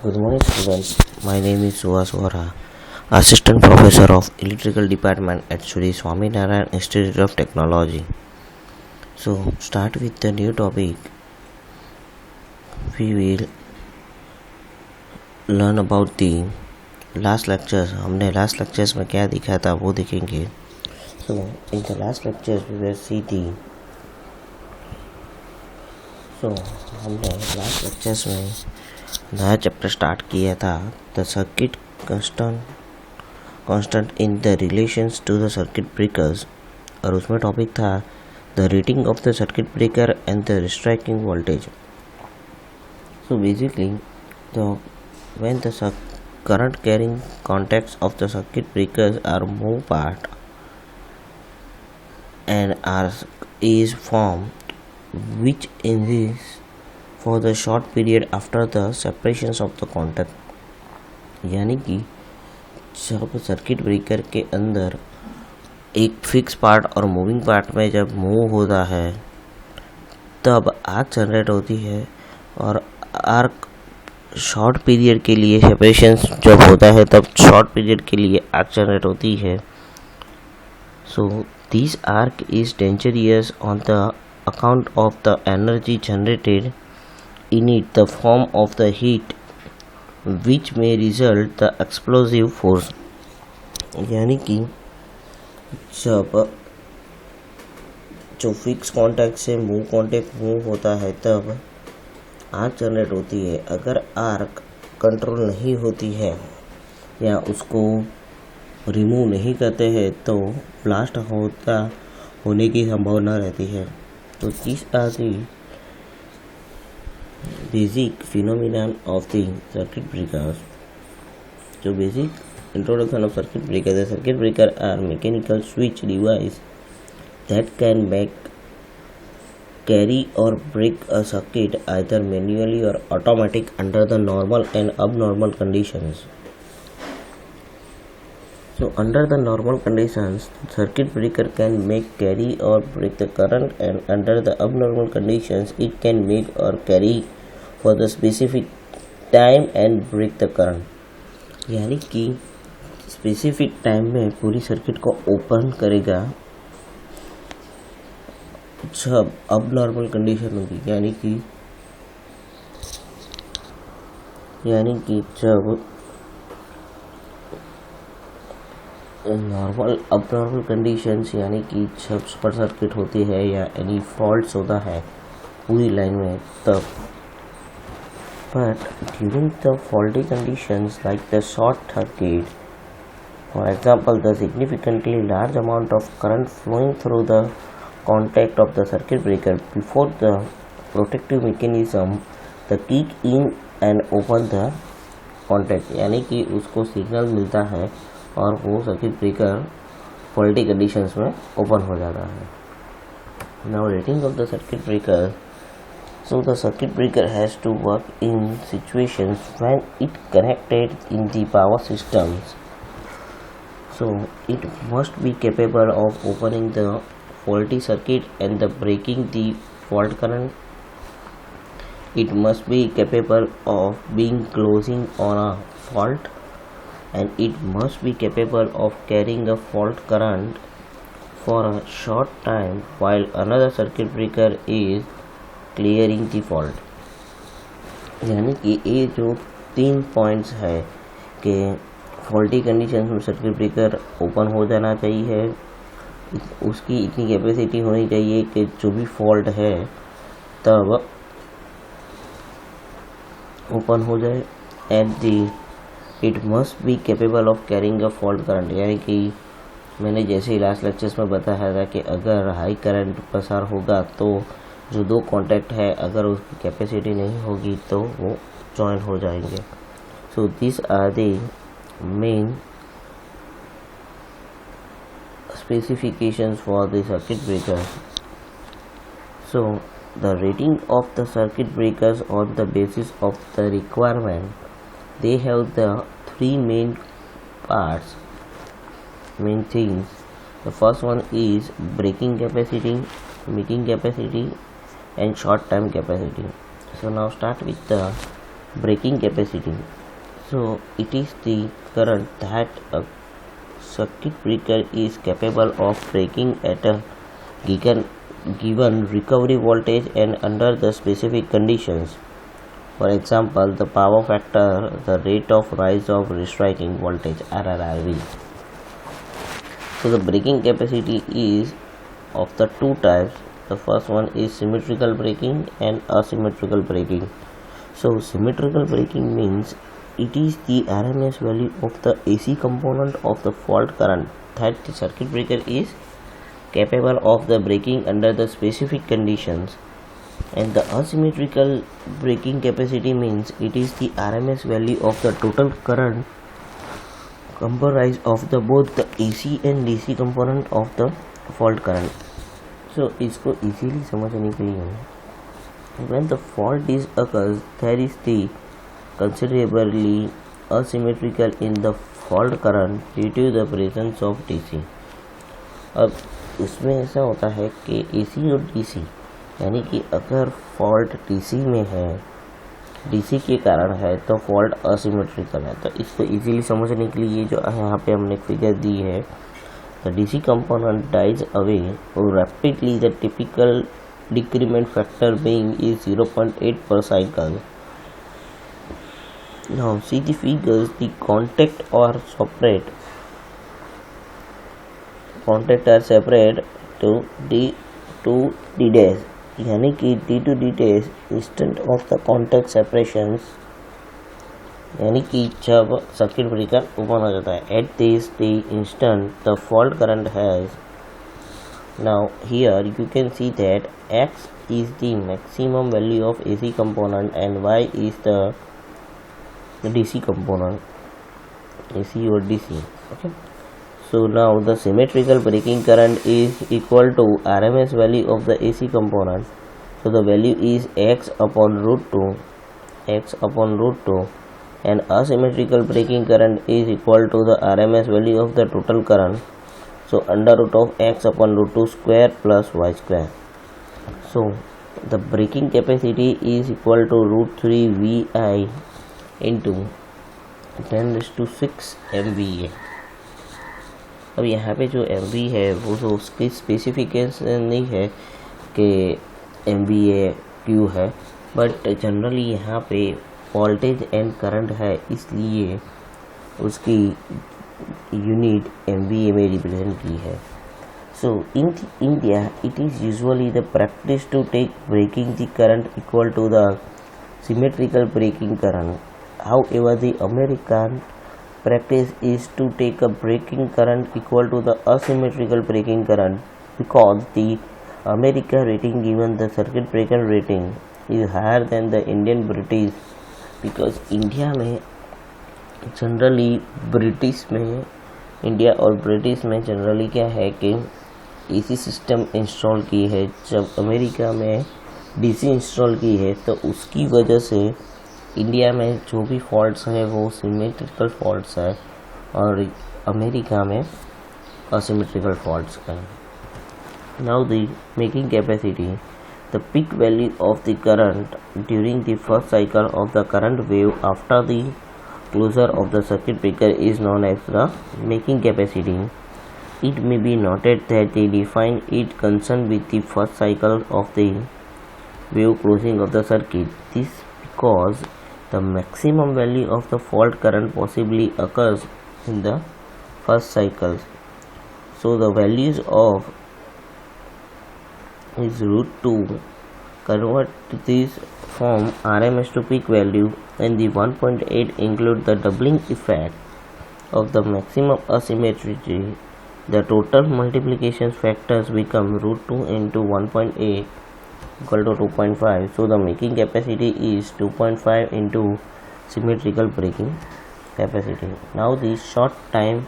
Good morning, students. My name is Suhas Vora, Assistant Professor of Electrical Department at Sri Swaminarayan Institute of Technology. So, start with the new topic. We will learn about the last lectures. हमने last lectures में क्या दिखा था वो देखेंगे. So, in the last lectures we will see the. So, हमने last lectures में नया चैप्टर स्टार्ट किया था the circuit constant in the relations to the circuit breakers और उसमें टॉपिक था the rating of the circuit breaker and the striking voltage. So basically when the current carrying contacts of the circuit breakers are move part and are is form which is for the short period after the separations of the contact. यानी कि जब circuit breaker के अंदर एक fix part और moving part में जब move होता है तब आर्क जनरेट होती है और आर्क शॉर्ट पीरियड के लिए सेपरेशन जब होता है तब शॉर्ट पीरियड के लिए आर्क जनरेट होती है. So this arc is dangerous on the account of the energy generated in it, the form of the heat which may result the explosive force. यानी कि जब जो फिक्स कॉन्टैक्ट से contact move होता है तब आर्क जनरेट होती है. अगर आर्क कंट्रोल नहीं होती है या उसको रिमूव नहीं करते हैं तो ब्लास्ट होने की संभावना रहती है. So these are the basic phenomenon of the circuit breakers. So basic introduction of circuit breaker. The circuit breaker are mechanical switch device that can carry or break a circuit either manually or automatic under the normal and abnormal conditions. So under the normal conditions, circuit breaker can carry or break the current, and under the abnormal conditions, it can make or carry for the specific time and break the current. यानी कि specific time में पूरी circuit को open करेगा जब abnormal condition होगी. यानी कि जब abnormal कंडीशंस यानी कि जब शॉर्ट सर्किट होती है या एनी फॉल्ट्स होता है पूरी लाइन में तब. But during the faulty conditions like the short circuit, for example the significantly large amount of current flowing through the contact of the circuit breaker before the protective mechanism the kick in and open the contact. यानी कि उसको signal मिलता है और वो circuit breaker faulty conditions में open हो जाता है. Now rating of the circuit breaker. So the circuit breaker has to work in situations when it connected in the power systems. So it must be capable of opening the faulty circuit and the breaking the fault current. It must be capable of being closing on a fault, and it must be capable of carrying a fault current for a short time while another circuit breaker is clearing the fault. यानी कि ये जो 3 points है कि faulty condition में circuit breaker open हो जाना चाहिए, उसकी इतनी कैपेसिटी होनी चाहिए कि जो भी फॉल्ट है तब ओपन हो जाए. At it must be capable of carrying a fault current. यानी कि मैंने जैसे ही लास्ट लेक्चर्स में बताया था कि अगर हाई करंट पसार होगा तो जो 2 कॉन्टैक्ट है अगर उसकी कैपेसिटी नहीं होगी तो वो जॉइन हो जाएंगे. So this are the main specifications for the circuit breaker. So the rating of the circuit breakers on the basis of the requirement, they have the 3 main things. The first one is breaking capacity, making capacity and short time capacity. So now start with the Breaking capacity. So it is the current that a circuit breaker is capable of breaking at a given recovery voltage and under the specific conditions. For example, the power factor, the rate of rise of restricting voltage RRV. So the breaking capacity is of the two types. The first one is symmetrical braking and asymmetrical braking. So symmetrical braking means it is the RMS value of the AC component of the fault current that the circuit breaker is capable of the braking under the specific conditions. And the asymmetrical braking capacity means it is the RMS value of the total current comprised of the both the AC and DC component of the fault current. So इसको easily समझने के लिए when the fault is occurs, there is the considerably asymmetrical in the fault current due to the presence of DC. अब इसमें ऐसा होता है कि AC और DC यानी कि अगर फॉल्ट DC में है, DC के कारण है, तो फॉल्ट असिमेट्रिकल है. तो इसको इजीली समझने के लिए जो यहाँ पे हमने फिगर दी है, the DC component dies away rapidly, the typical decrement factor being is 0.8 per cycle. Now see the figures. The contact are separate to D dash, यानी कि D to D dash instant of the contact separations, यानी कि जब circuit breaker open हो जाता है. At this the instant the fault current has. Now here you can see that x is the maximum value of AC component and y is the DC component, AC or DC. Okay, so now the symmetrical braking current is equal to RMS value of the AC component. So the value is x upon root 2, and asymmetrical braking current is equal to the RMS value of the total current. So under root of x upon root 2 square plus y square. So the braking capacity is equal to root 3 VI into 10⁶ MVA. अब यहाँ पे जो MV है वो तो उसकी specification नहीं है कि MVA क्यों है, बट जनरली यहाँ पे वोल्टेज एंड करंट है, इसलिए उसकी यूनिट MVA में रिप्रेजेंट की है. So in India it is usually the practice to take braking the current equal to the symmetrical braking current. However, the American practice is to take a braking current equal to the asymmetrical braking current, because the American rating given the circuit breaker rating is higher than the Indian British. Because India में generally India और British में generally क्या है कि AC system install की है, जब America में DC इंस्टॉल की है, तो उसकी वजह से इंडिया में जो भी फॉल्ट्स हैं वो सिमेट्रिकल फॉल्ट्स है और अमेरिका में असिमेट्रिकल फॉल्ट्स है. Now the making capacity. The peak value of the current during the first cycle of the current wave after the closure of the circuit breaker is known as the making capacity. It may be noted that they define it concerned with the first cycle of the wave closing of the circuit. This because the maximum value of the fault current possibly occurs in the first cycle. So the values of is root 2 convert this from RMS to peak value, and the 1.8 include the doubling effect of the maximum asymmetry. The total multiplication factors become root 2 into 1.8 equal to 2.5. So the making capacity is 2.5 into symmetrical braking capacity. Now the short time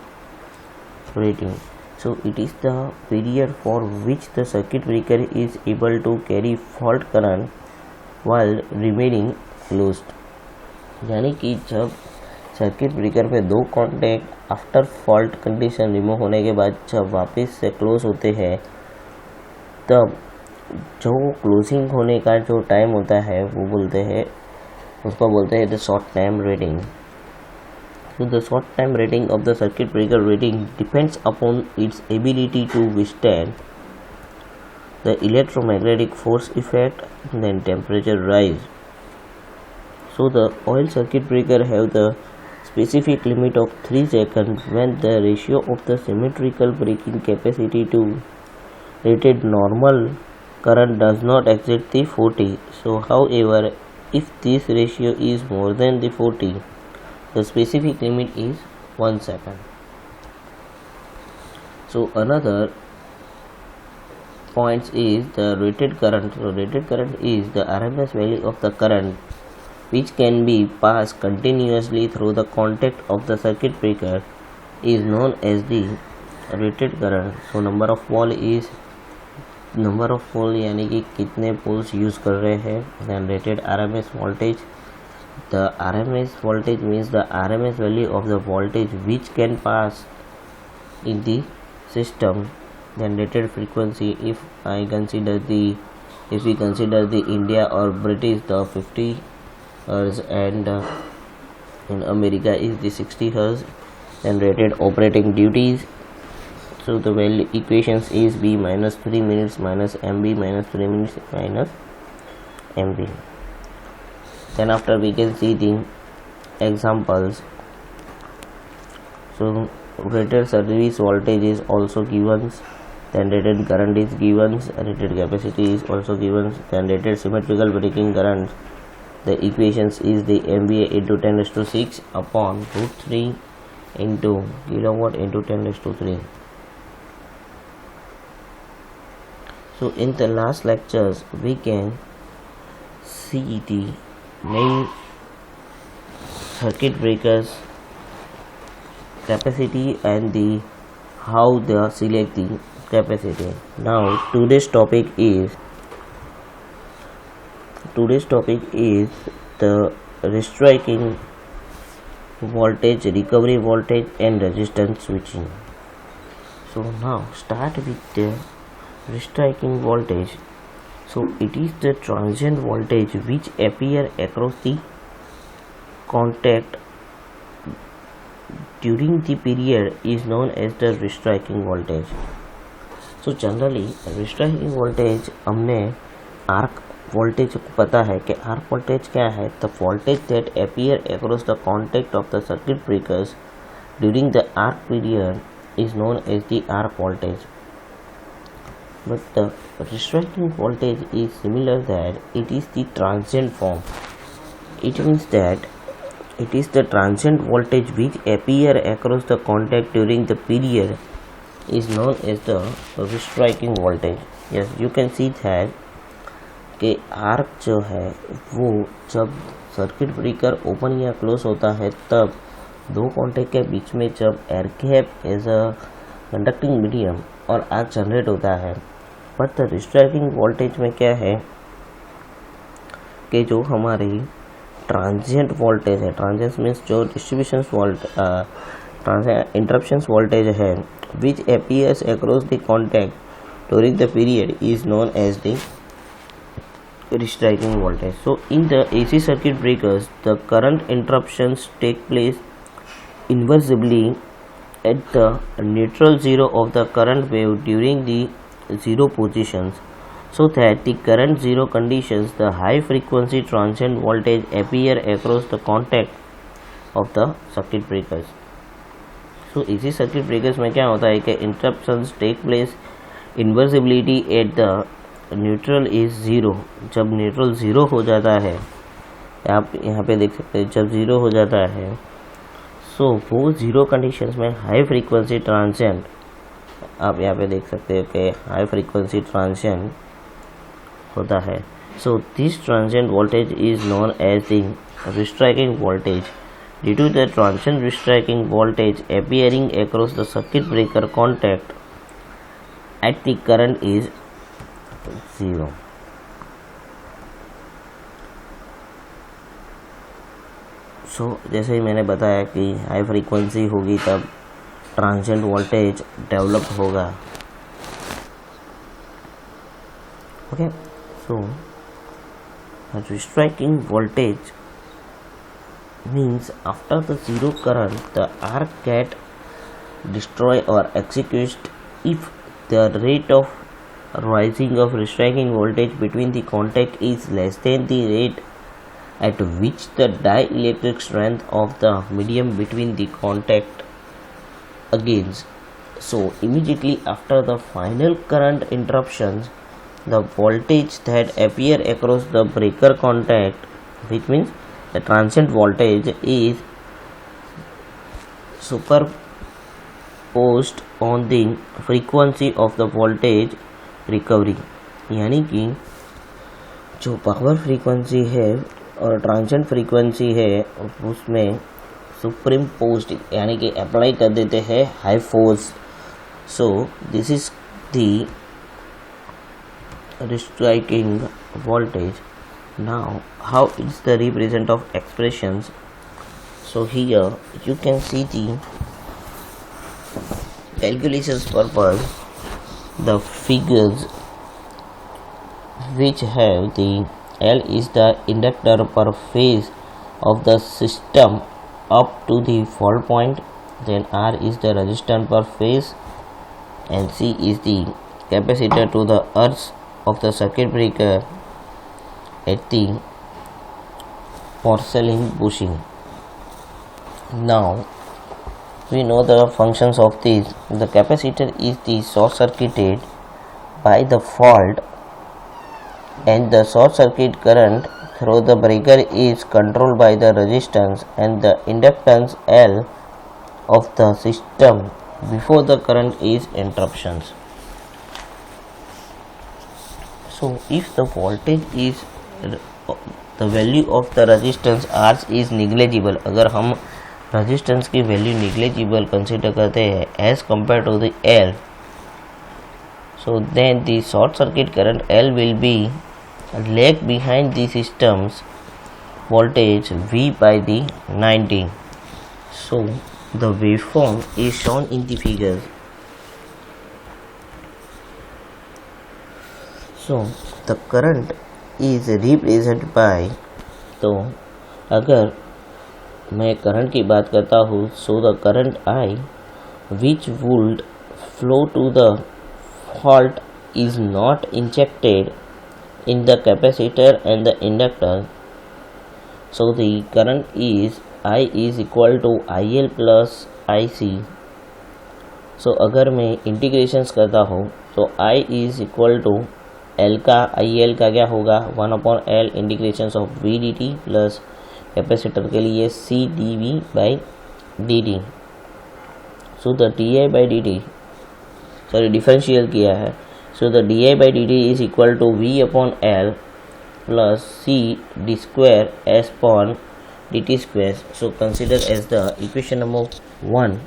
rating. So it is the period for which the circuit breaker is able to carry fault current while remaining closed. यानी कि जब circuit breaker पे दो contact after fault condition remove होने के बाद जब वापस से क्लोज होते हैं, तब जो क्लोजिंग होने का जो टाइम होता है वो बोलते हैं उसको बोलते हैं the short time rating. So the short time rating of the circuit breaker rating depends upon its ability to withstand the electromagnetic force effect, then temperature rise. So the oil circuit breaker have the specific limit of 3 seconds when the ratio of the symmetrical breaking capacity to rated normal current does not exceed the 40. So however, if this ratio is more than the 40, the specific limit is 1 second. So another point is the rated current. So rated current is the RMS value of the current which can be passed continuously through the contact of the circuit breaker is known as the rated current. So number of पोल यानी कि कितने poles use कर रहे हैं. then rated RMS voltage. The RMS voltage means the RMS value of the voltage which can pass in the system. Then rated frequency, if we consider the India or British, the 50 Hz, and in America is the 60 Hz. Then rated operating duties. So the value equations is B minus 3 minutes minus MB minus 3 minutes minus MB. Then after we can see the examples. So rated service voltage is also given, then rated current is given, rated capacity is also given, then rated symmetrical breaking current. The equations is the MVA into 10⁻⁶ upon √3 into kilowatt into 10⁻�3. So in the last lectures we can see the main circuit breakers capacity and the how they select the capacity. Now today's topic is the restriking voltage, recovery voltage and resistance switching. So now start with the restriking voltage. So it is the transient voltage which appear across the contact during the period is known as the restriking voltage. So generally restriking voltage हमने arc voltage को पता है कि arc voltage क्या है. The voltage that appear across the contact of the circuit breakers during the arc period is known as the arc voltage. But the restriking voltage is similar that it is the transient form. It means that it is the transient voltage which appear across the contact during the period is known as the restriking voltage. Yes, you can see that कि arc जो है वो जब circuit breaker open या close होता है तब दो कॉन्टैक्ट के बीच में जब air gap as a conducting medium और आर्क जनरेट होता है. बट द रिस्ट्राइकिंग वोल्टेज में क्या है कि जो हमारी ट्रांजिएंट वोल्टेज है, ट्रांजिएंट मीन्स जो डिस्ट्रीब्यूशन इंटरप्शन वोल्टेज है which appears across the contact during the period is known as the restriking voltage. So in the AC circuit breakers the current interruptions take place invisibly at the neutral zero of the current wave during the zero positions, so that the current zero conditions the high frequency transient voltage appear across the contact of the circuit breakers. So AC circuit breakers में क्या होता है कि interruptions take place invisibly at the neutral is zero. जब neutral zero हो जाता है, आप यहाँ पे देख सकते हैं जब ज़ीरो हो जाता है सो वो ज़ीरो कंडीशंस में हाई फ्रीक्वेंसी ट्रांजिएंट, आप यहाँ पे देख सकते हो कि हाई फ्रीक्वेंसी ट्रांजिएंट होता है. So this transient voltage is known as the restriking voltage due to the transient restriking voltage appearing across the circuit breaker contact at the current is 0. सो जैसे ही मैंने बताया कि हाई फ्रीक्वेंसी होगी तब ट्रांजिएंट वोल्टेज डेवलप होगा. Okay, so restriking voltage means after the zero current the arc get destroy or execute if the rate of rising of restraining voltage between the contact is less than the rate at which the dielectric strength of the medium between the contact against. So immediately after the final current interruptions, the voltage that appear across the breaker contact, which means the transient voltage, is superposed on the frequency of the voltage recovery. यानी कि जो power frequency है और transient frequency है उसमें supreme post यानी कि apply कर देते हैं high force. So this is the restraining voltage. Now how is the represent of expressions? So here you can see the calculations purpose the figures which have the L is the inductor per phase of the system up to the fault point, then R is the resistance per phase, and C is the capacitor to the earth of the circuit breaker at the porcelain bushing. Now we know the functions of this. The capacitor is the short circuited by the fault, and the short circuit current through the breaker is controlled by the resistance and the inductance L of the system before the current is interruptions. So if the voltage is the value of the resistance R is negligible, अगर हम resistance की value negligible consider करते हैं as compared to the L, so then the short circuit current L will be lag behind the system's voltage V by the 90. So the waveform is shown in the figures. So the current is represented by, तो अगर मैं current की बात करता हूँ, so the current I which would flow to the fault is not injected in the capacitor and the inductor. So the current is I is equal to IL plus IC. So अगर मैं integrations करता हूँ तो I is equal to L का IL का क्या होगा 1/L integration of V dt plus capacitor के लिए C dV by dt. So the di by dt sorry differential किया है. So the di by dt is equal to V/L plus C d square S upon dt square. So consider as the equation number 1.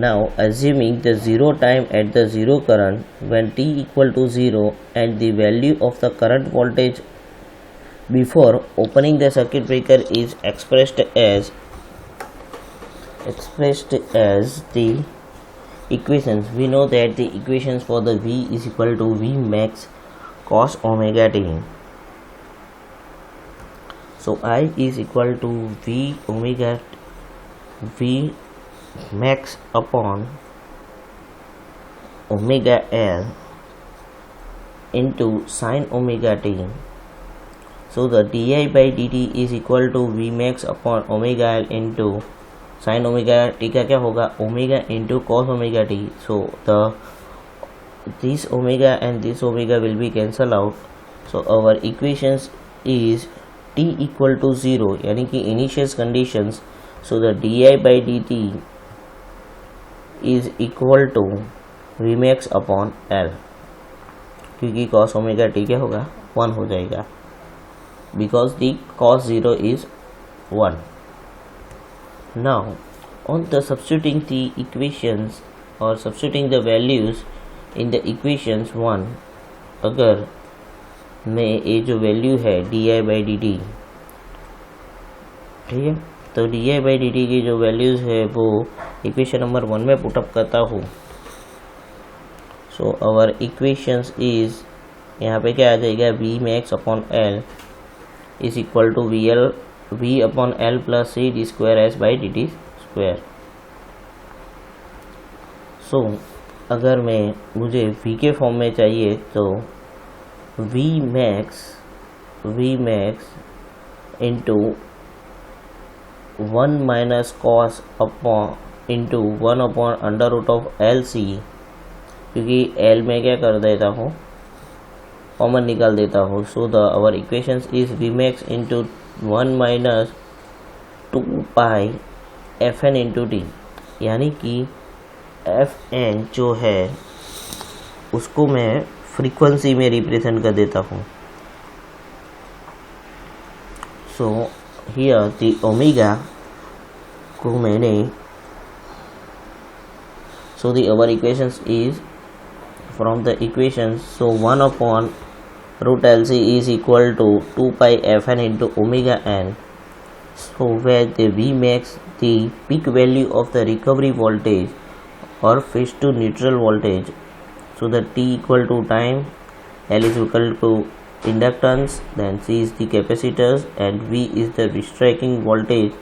Now assuming the zero time at the zero current when t equal to 0 and the value of the current voltage before opening the circuit breaker is expressed as the equations. We know that the equations for the V is equal to V max cos omega t. So I is equal to V max upon omega L into sin omega t. So the di by dt is equal to V max upon omega L into sin omega t का क्या होगा omega into cos omega t. So this omega and this omega will be cancel out. So our equations is t equal to 0 यानी कि initial conditions. So the di by dt is equal to V max upon L, क्योंकि cos omega t क्या होगा 1 हो जाएगा because the cos 0 is 1. Now on the substituting the equations or substituting the values in the equations 1, अगर मैं ये जो value है di by dt, ठीक है, तो di by dt की जो वैल्यूज़ है वो इक्वेशन नंबर 1 में पुटअप करता हूँ. सो आवर इक्वेशंस इज यहाँ पे क्या आ जाएगा V max upon L is equal to VL v upon L plus C D square S by D T square. So अगर मुझे v के फॉर्म में चाहिए तो v max into 1 minus cos upon into 1 upon under root of L C, क्योंकि L में क्या कर देता हूँ, कॉमन निकाल देता हूँ। So the our equations is V max into 1 minus 2 pi F N into T, यानी कि एफ एन जो है उसको मैं फ्रीक्वेंसी में रिप्रेजेंट कर देता हूँ। सो हियर द ओमेगा को मैंने, so the our equations is from the equations, so 1 upon root LC is equal to 2 pi fn into omega n. So where the V makes the peak value of the recovery voltage or phase to neutral voltage, so the T equal to time, L is equal to inductance, then C is the capacitors and V is the restriking voltage,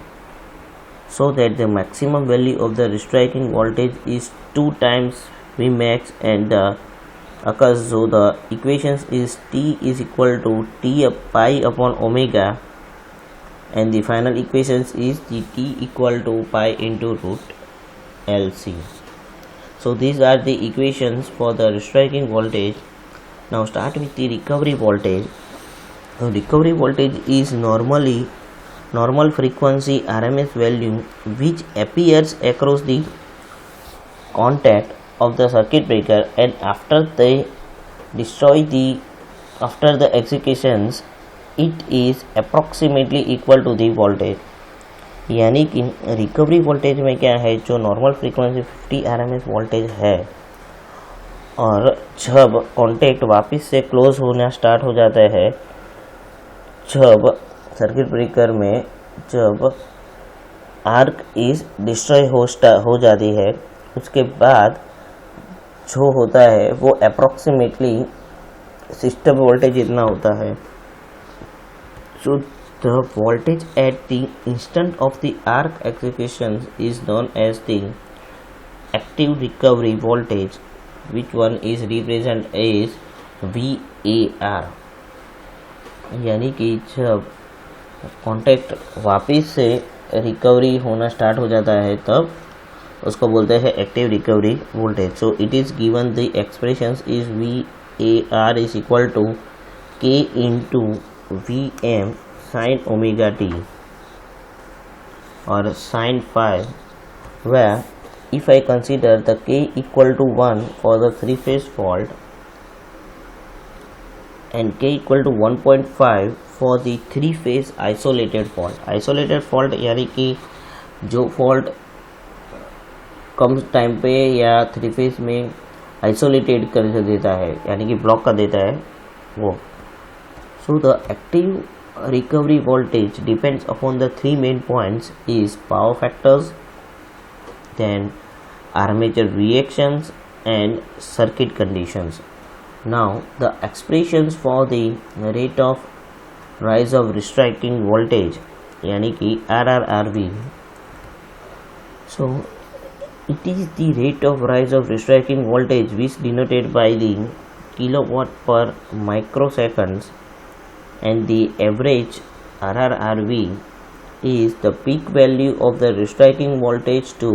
so that the maximum value of the restriking voltage is 2 times V max and the occurs. So the equations is T is equal to T pi upon omega, and the final equations is the T equal to pi into root LC. So these are the equations for the restriking voltage. Now start with the recovery voltage. So recovery voltage is normal frequency RMS value which appears across the contact of the circuit breaker, and after the executions it is approximately equal to the voltage। यानी कि recovery voltage में क्या है, जो normal frequency 50 RMS voltage है, और जब contact वापस से क्लोज होना स्टार्ट हो जाता है, जब सर्किट ब्रेकर में जब आर्क इज डिस्ट्रॉय हो जाती है, उसके बाद जो होता है वो अप्रॉक्सीमेटली सिस्टम वोल्टेज इतना होता है। So the voltage at the instant of the arc execution is known as the active recovery voltage, which one is represent as VAR। यानी कि जब कॉन्टेक्ट वापस से रिकवरी होना स्टार्ट हो जाता है तब उसको बोलते हैं active recovery voltage. So it is given the expressions is VAR is equal to K into VM sine omega T और sine phi, where if I consider the K equal to 1 for the 3-phase fault and K equal to 1.5 for the 3-phase isolated fault। isolated fault यानी कि जो fault कम time पे या 3 phase में isolated कर देता है, यानी कि ब्लॉक कर देता है वो। So the active recovery voltage depends upon the 3 main points is power factors, then armature reactions and circuit conditions. Now the expressions for the rate of rise of restriking voltage, यानी कि RRRV। So it is the rate of rise of restriking voltage which denoted by the kilowatt per microseconds, and the average RRRV is the peak value of the restriking voltage to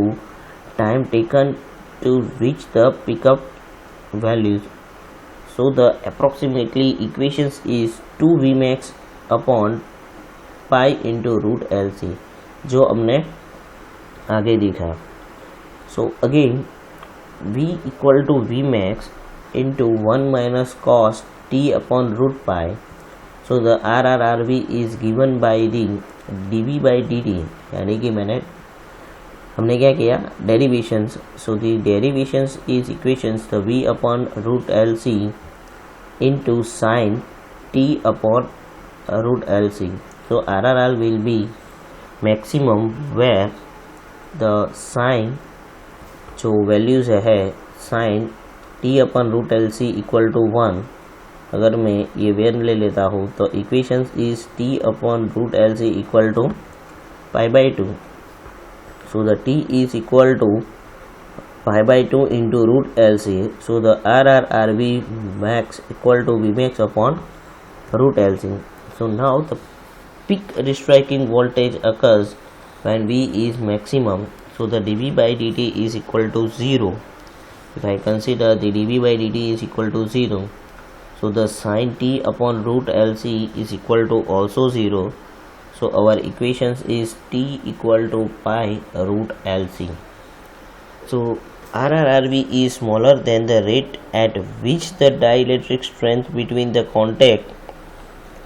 time taken to reach the pickup values. So the approximately equations is 2 Vmax upon pi into root LC, जो हमने आगे दिखा। So again V equal to Vmax into 1 minus cos T upon root pi. So the RRRV is given by the dV by dt, यानी कि हमने क्या किया, derivations. So the derivations is equations the V upon root LC into sin T upon root LC. So RRR will be maximum where the sin जो values है sine T upon root LC equal to 1, अगर मैं ये value ले लेता हूँ तो equations is T upon root L C equal to pi by two. So the t is equal to pi by 2 into root LC. So the RRRV max equal to V max upon root LC. So now the peak restriking voltage occurs when V is maximum. So the dV by dt is equal to 0. If I consider the dV by dt is equal to 0, so the sin t upon root LC is equal to also 0. So our equations is t equal to pi root LC. So RRRV is smaller than the rate at which the dielectric strength between the contact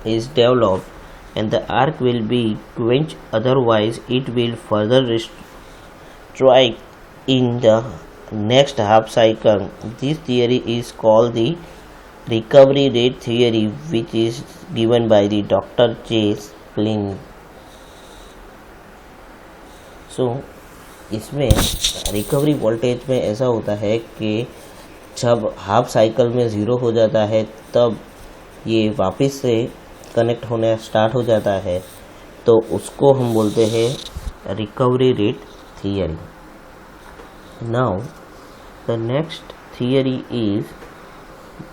is developed, and the arc will be quenched, otherwise it will further strike in the next half cycle. This theory is called the recovery rate theory, which is given by the Dr. J. Spling. सो इसमें recovery voltage में ऐसा होता है कि जब half cycle में zero हो जाता है तब ये वापस से कनेक्ट होने स्टार्ट हो जाता है, तो उसको हम बोलते हैं recovery rate theory. Now the next theory is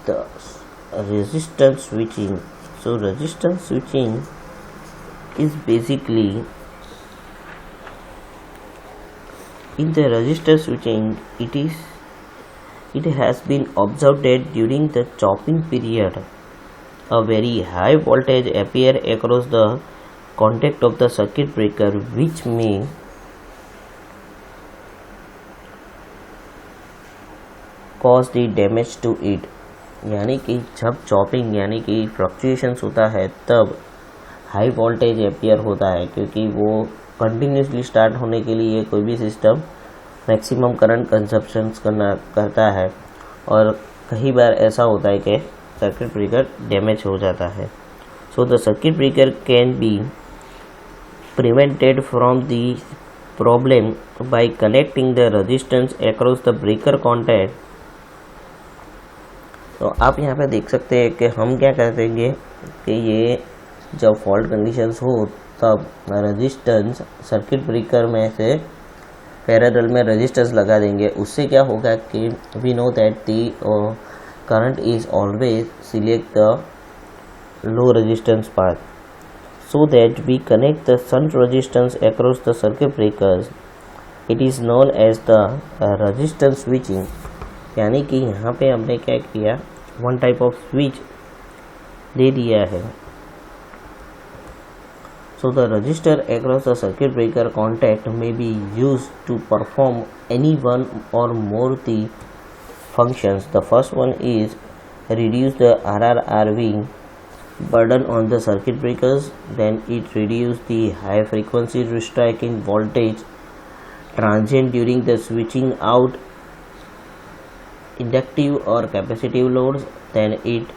the resistance switching. So resistance switching is basically in the resistor switching, it has been observed that during the chopping period a very high voltage appear across the contact of the circuit breaker, which may cause the damage to it. यानी कि जब chopping यानी कि fluctuations होता है तब high voltage appear होता है, क्योंकि वो कंटिन्यूसली स्टार्ट होने के लिए कोई भी सिस्टम मैक्सिमम करंट कंजप्शंस करता है, और कई बार ऐसा होता है कि सर्किट ब्रेकर डैमेज हो जाता है. So the circuit breaker can be prevented from the problem bye connecting the resistance across the breaker contact. तो आप यहाँ पे देख सकते हैं कि हम क्या कर देंगे कि ये जब फॉल्ट कंडीशंस हो तब रेजिस्टेंस सर्किट ब्रेकर में से पैरेलल में रेजिस्टेंस लगा देंगे. उससे क्या होगा कि we know that the current is always select the low resistance path, so that we connect the shunt resistance across the circuit breakers. It is known as the resistance switching. यानी कि यहाँ पे हमने क्या किया, वन टाइप ऑफ स्विच दे दिया है. So the resistor across the circuit breaker contact may be used to perform any one or more the functions. The first one is reduce the RRRV burden on the circuit breakers. Then it reduce the high frequency restriking voltage transient during the switching out inductive or capacitive loads. Then it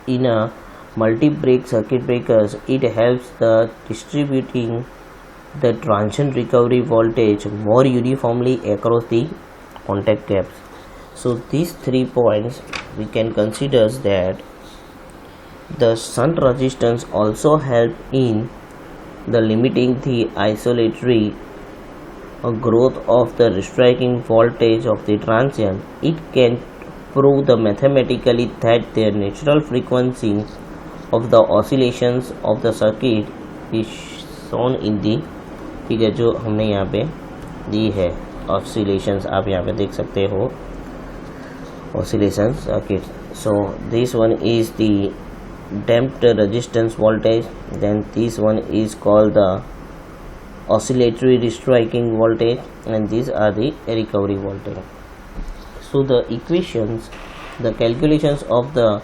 in a multi-break circuit breakers, it helps the distributing the transient recovery voltage more uniformly across the contact gaps. So these 3 points we can consider that the shunt resistance also help in the limiting the isolatory growth of the restricting voltage of the transient. It can prove the mathematically that the natural frequency of the oscillations of the circuit is shown in the figure जो हमने यहाँ पे दी है. oscillations आप यहाँ पे देख सकते हो, oscillations circuit. So this one is the damped resistance voltage, then this one is called the oscillatory restriking voltage, and these are the recovery voltage. So the equations, the calculations of the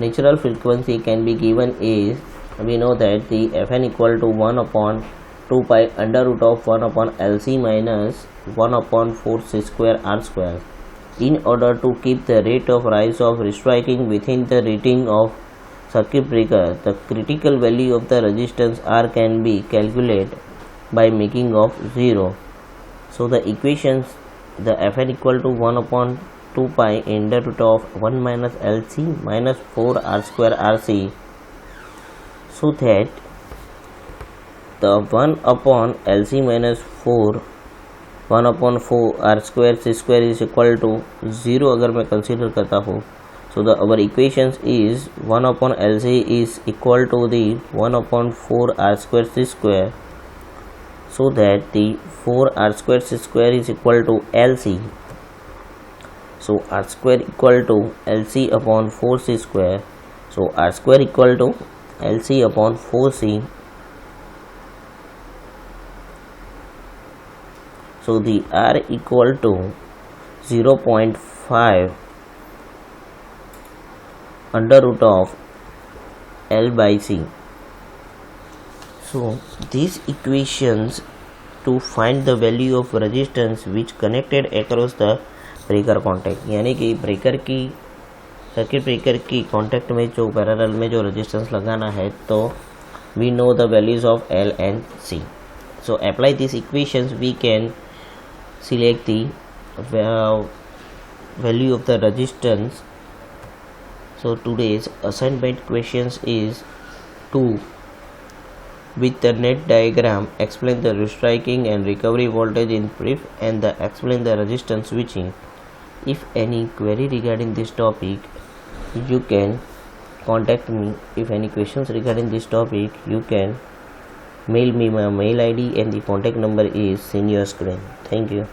natural frequency can be given is, we know that the Fn equal to 1 upon 2 pi under root of 1 upon LC minus 1 upon 4 C square R square. In order to keep the rate of rise of restriking within the rating of circuit breaker, the critical value of the resistance R can be calculated by making of 0. So the equations, the Fn equal to 1 upon 2 pi under root of 1 minus LC minus 4 R square RC, so that the 1 upon LC minus 4 1 upon 4 R square C square is equal to 0 अगर मैं consider करता हूँ. So the our equations is 1 upon LC is equal to the 1 upon 4 R square C square, so that the 4 R square C square is equal to LC. So R square equal to LC upon 4C square. So R square equal to LC upon 4C. So the R equal to 0.5 under root of L by C. So these equations to find the value of resistance which connected across the breaker contact, यानी कि breaker की circuit breaker की contact में जो parallel में जो resistance लगाना है, तो we know the values of L and C. So apply this equations we can select the value of the resistance. So today's assignment questions is 2. With the net diagram, explain the restriking and recovery voltage in brief and explain the resistance switching. If any query regarding this topic, you can contact me. If any questions regarding this topic, you can mail me. My mail ID and the contact number is in your screen. Thank you.